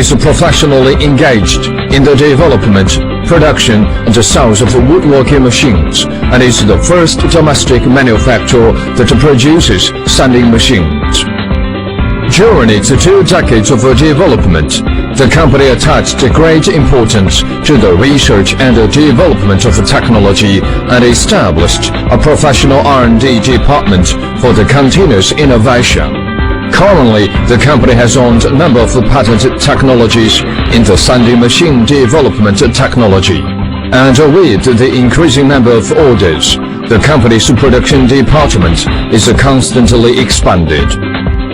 is professionally engaged in the development, production and sales of woodworking machines and is the first domestic manufacturer that produces sanding machines. During its 2 decades of development, the company attached great importance to the research and development of technology and established a professional R&D department for the continuous innovation. Currently, the company has owned a number of patented technologies in the sanding machine development technology. And with the increasing number of orders, the company's production department is constantly expanded.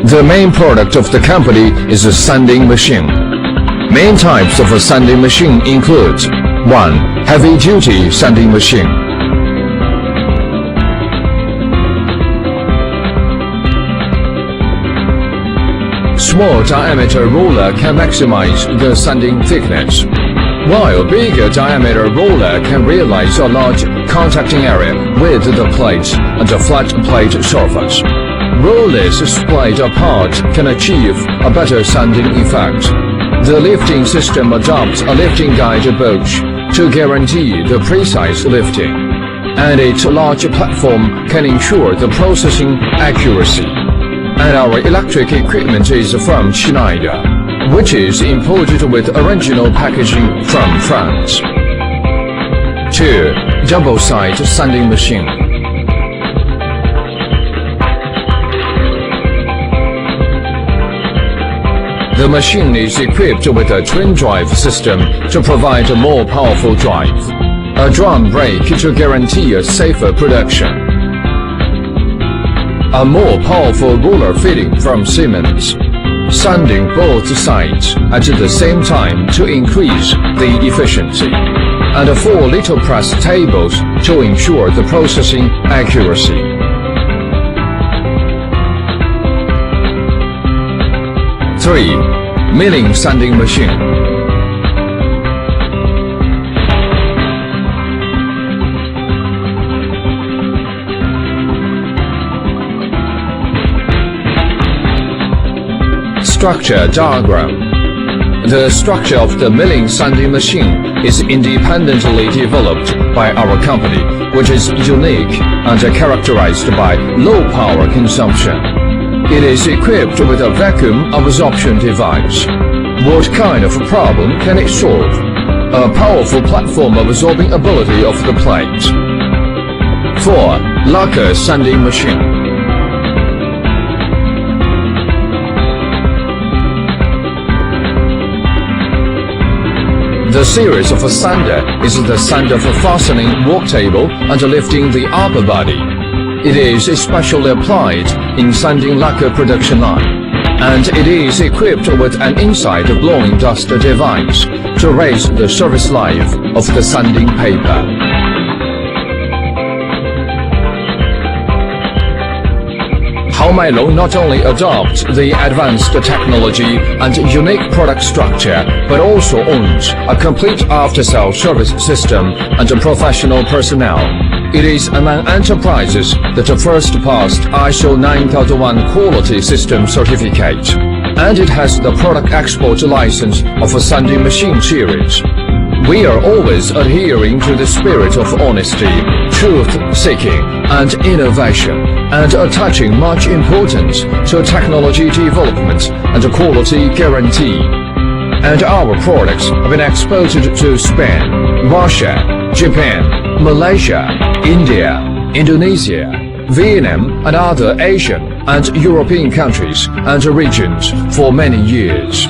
The main product of the company is a sanding machine. Main types of a sanding machine include 1. Heavy-duty sanding machine. Small diameter roller can maximize the sanding thickness, while bigger diameter roller can realize a large contacting area with the plate and a flat plate surface. Rollers split apart can achieve a better sanding effect. The lifting system adopts a lifting guide bolt to guarantee the precise lifting, and its large platform can ensure the processing accuracy. And our electric equipment is from China, which is imported with original packaging from France. 2. Double-side sanding machine. The machine is equipped with a twin drive system to provide a more powerful drive, a drum brake to guarantee a safer production, a more powerful roller fitting from Siemens, sanding both sides at the same time to increase the efficiency, and 4 little press tables to ensure the processing accuracy. 3. Milling sanding machine. Structure diagram. The structure of the milling sanding machine is independently developed by our company, which is unique and characterized by low power consumption. It is equipped with a vacuum absorption device. What kind of problem can it solve? A powerful platform absorbing ability of the plate. 4. Lacquer sanding machine. The series of a sander is the sander for fastening work table and lifting the upper body. It is especially applied in sanding lacquer production line, and it is equipped with an inside blowing dust device to raise the service life of the sanding paper. Haomailong not only adopts the advanced technology and unique product structure, but also owns a complete after-sale service system and professional personnel. It is among enterprises that first passed ISO 9001 quality system certificate, and it has the product export license of a sanding machine series. We are always adhering to the spirit of honesty, truth-seeking and innovation, and attaching much importance to technology development and quality guarantee. And our products have been exported to Spain, Russia, Japan, Malaysia, India, Indonesia, Vietnam and other Asian and European countries and regions for many years.